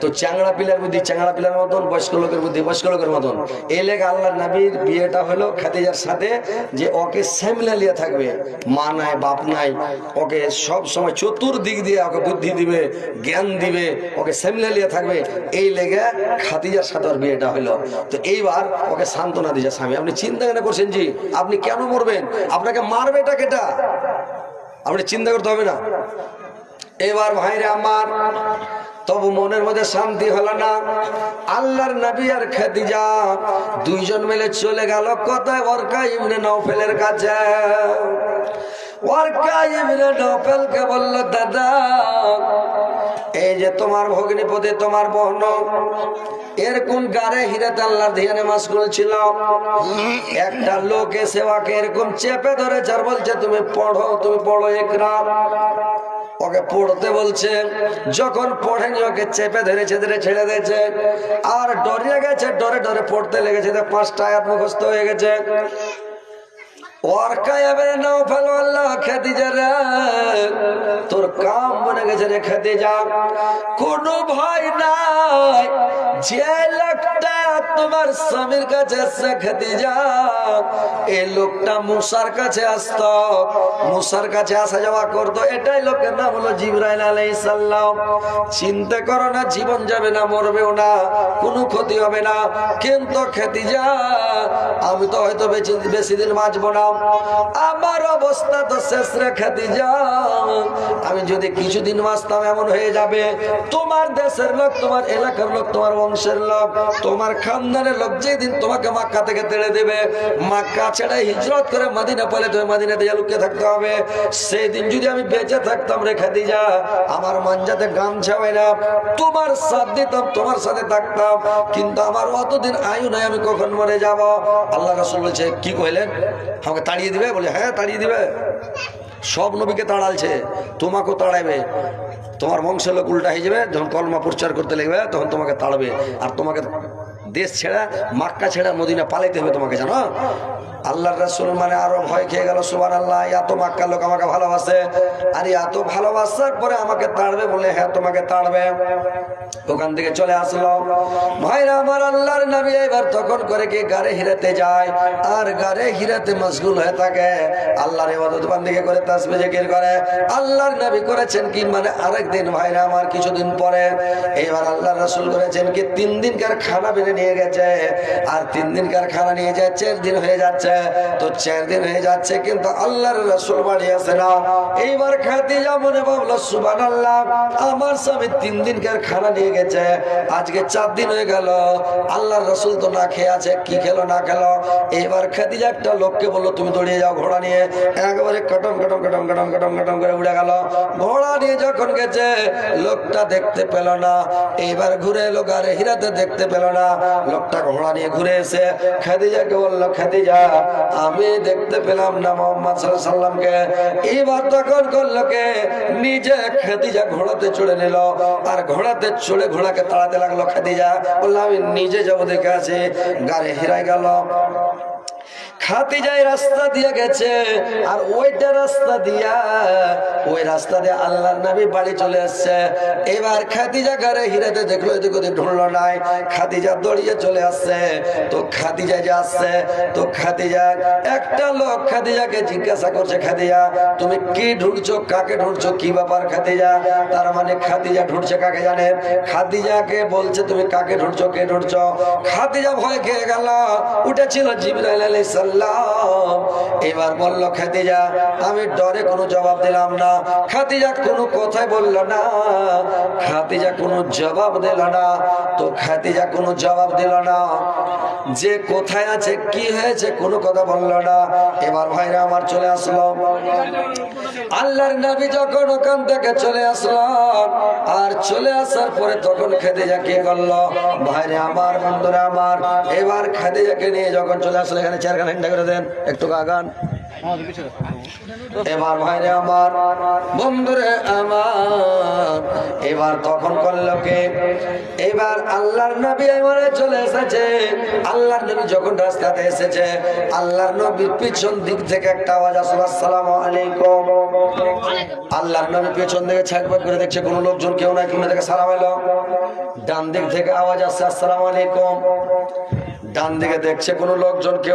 তো চ্যাংড়া পিলার বুদ্ধি চ্যাংড়া পিলার মতন, বয়স্ক লোকের বুদ্ধি বয়স্ক লোকের মতন। এই লেগে আল্লাহর নবীর বিয়েটা হলো খাদিজার সাথে, যে ওকে সামলে নিয়ে থাকবে, মা নাই বাপ নাই, ওকে সব সময় চতুর্দিক দিয়ে ওকে বুদ্ধি দিবে, জ্ঞান দিবে, ওকে সামলে নিয়ে থাকবে। এই লেগে খাদিজার সাথে ওর বিয়েটা হলো। তো এইবার ওকে সান্ত্বনা দিয়েছে স্বামী, আপনি চিন্তা কেন করছেন জি, আপনি কেন মরবেন, আপনাকে মারবে এটা কেটা, আপনি চিন্তা করতে হবে না। এবার ভাইরে আমার, তবু মনের মধ্যে শান্তি হলো না। আল্লাহর নবী আর খাদিজা দুইজন মিলে চলে গেল কোথায়, ওয়ারকা ইবনে নওফেলের কাছে। ওয়ারকা ইবনে নওফেলকে বলল, দাদা এই যে তোমার ভগ্নিপতি তোমার বোন এরকম গারে হিরাতে আল্লাহর ধ্যানে মাশগুল ছিল, একটা লোক এসে ওকে এরকম চেপে ধরেছে আর বলছে তুমি পড়ো ইকরা। ওকে পড়তে বলছে, যখন পড়েনি ওকে চেপে ধরেছে, ধরে ছেড়ে দিয়েছে, আর ডরিয়ে গেছে, ডরে ডরে পড়তে লেগেছে, 5টা আয়াত মুখস্থ হয়ে গেছে। ওয়ারকা ইবনে নওফেল বলল, খাদিজা রে তোর কাম বনে গেছে রে খাদিজা, কোনো ভয় নাই, যে লোকটা তোমার স্বামীর কাছে আসছে খাদিজা, এই লোকটা মুসার কাছে আসতো, মুসার কাছে আসা যাওয়া করতো, এটাই লোকের নাম হলো জিবরাইল আলাইহিস সালাম। চিন্তা করো না, জীবন যাবে না, মরবেও না, কোনো ক্ষতি হবে না। কিন্তু খাদিজা আমি তো হয়তো বেশি দিন বাঁচবো না, আমার অবস্থা তো শেষ রে খাদিজা, আমি যদি কিছুদিন বাঁচতাম এমন হয়ে যাবে তোমার দেশের লোক, তোমার এলাকার লোক, তোমার বংশের লোক, তোমার খানদানের লোক যেদিন তোমাকে মক্কা থেকে তেড়ে দেবে, মক্কা ছেড়ে হিজরত করে মদিনা পলে তুমি মদিনাতে লুকিয়ে থাকতে হবে, সেই দিন যদি আমি বেঁচে থাকতাম রে খাদিজা, আমার মানজাতে গামছা হয় না, তোমার সাথ দিতাম, তোমার সাথে থাকতাম, কিন্তু আমার অতদিন আয়ু নাই, আমি কখন মরে যাব। আল্লাহ রাসূল বলছে, কি কইলেন, আমাকে তাড়িয়ে দিবে? বলে হ্যাঁ তাড়িয়ে দিবে, সব নবীকে তাড়ালছে, তোমাকেও তাড়াবে, তোমার বংশের লোক উল্টা হয়ে যাবে, যখন কলমা প্রচার করতে লাগবে তখন তোমাকে তাড়াবে, আর তোমাকে দেশ ছেড়া মক্কা ছেড়া মদিনা পালাইতে হবে তোমাকে, জানো। আল্লাহর রাসূল মানে আরো ভয় খেয়ে গেল, সুবহানাল্লাহ, এত মক্কার লোক আমাকে ভালোবাসে, আর এত ভালোবাসার পরে আমাকে তাড়বে? বলে হ্যাঁ তোমাকে তাড়বে। ওখান থেকে চলে আসলো। ভাইরা আমার, আল্লাহর নবী এবার তখন করে কি গারে হিরাতে যায়, আর গারে হিরাতে মশগুল হয়ে থাকে, আল্লাহর ইবাদত বান্দিগি করে, তাসবিহ জিকির করে। আল্লাহর নবী করেছেন কি, মানে আরেকদিন ভাইরা আমার কিছুদিন পরে এবার আল্লাহর রাসূল করেছেন কি, 3 দিনকার খানা বেড়ে নিয়ে গেছে, আর 3 দিনকার খানা নিয়ে যায় 4 দিন হয়ে যাচ্ছে। তো 4 দিন হয়ে যাচ্ছে, কিন্তু আল্লাহর রাসূল বাড়ি আসে না। এইবার খাদিজা মনে ভাবলো, সুবহানাল্লাহ, আমার স্বামী 3 দিনকার খানা নিয়ে গেছে, আজকে 4 দিন হয়ে গেল, আল্লাহর রাসূল তো না খেয়ে আছে, কি খেলো না খেলো। এবার খাদিজা একটা লোককে বললো, তুমি দৌড়িয়ে যাও ঘোড়া নিয়ে, একবারে কটম কটম কটম কটম কটম কটম করে উড়ে গেল। ঘোড়া নিয়ে যখন গেছে, লোকটা দেখতে পেল না, এইবার ঘুরে এলো গারে হিরাতে, দেখতে পেল না, লোকটা ঘোড়া নিয়ে ঘুরে এসে খাদিজাকে বললো, খাদিজা আমি দেখতে পেলাম না মুহাম্মদ সাল্লাল্লাহু আলাইহি সাল্লামকে। এবার তখন করলো কে, নিজে খাদিজা ঘোড়াতে চড়ে নিল, আর ঘোড়াতে চড়ে ঘোড়াকে তাড়াতে লাগলো। খাদিজা বললো, আমি নিজে যাবো, দেখে আছে। গাড়ি হিরায় গেল, খাদিজা রাস্তা দিয়ে গেছে, আর ওইটা রাস্তা দিয়ে আল্লাহর নবী বাড়ি চলে আসছে। এবার খাদিজা গারে হিরাতে দেখলো, এদিক ওদিক ঢুঁড়লো নাই, খাদিজা দৌড়িয়ে চলে আসছে। তো খাদিজা যে আসছে, তো খাদিজা একটা লোক খাদিজাকে জিজ্ঞাসা করছে, খাদিজা তুমি কি ঢুঁড়ছো, কাকে ঢুঁড়ছো, কি ব্যাপার খাদিজা? তার মানে খাদিজা ঢুঁড়ছে কাকে জানে, খাদিজাকে বলছে তুমি কাকে ঢুঁড়ছো, কে ঢুঁড়ছো। খাদিজা ভয় খেয়ে গেল, উঠেছিল জিবরাইল আলাইহিস সালাম। এবার বলল খাদিজা, আমি ডরে কোনো জবাব দিলাম না। খাদিজা কোনো কথাই বলল না, খাদিজা কোনো জবাব দিল না। তো খাদিজা কোনো জবাব দিল না, যে কোথায় আছে, কি হয়েছে, কোনো কথা বলল না। এবার ভাইরা আমার চলে আসলো, আল্লাহর নবী যখন ওখান থেকে চলে আসলো, আর চলে আসার পরে তখন খাদিজা কি করলো, ভাইরা আমার, বন্ধুরা আমার, এবার খাদিজাকে নিয়ে যখন চলে আসলো, এখানে চেয়ারখানা হিন্ডা করে দেন, একটু আগান, এবার ভাইরে আমার, বন্ধুরে আমার, এবার তখন করলো কে? এবার আল্লাহর নবী এবারে চলে এসেছে। আল্লাহর নবী যখন রাস্তাতে এসেছে, আল্লাহর নবীর পিছন দিক থেকে একটা আওয়াজ আসলো, আসসালামু আলাইকুম। আল্লাহর নবী পেছন দিকে ছাকবাক করে দেখছে কোনো লোকজন কেউ নাই, কোন থেকে সালাম এলো। ডান দিক থেকে আওয়াজ আসছে, আসসালামু আলাইকুম। ডান দিকে দেখছে কোনো লোকজন কেউ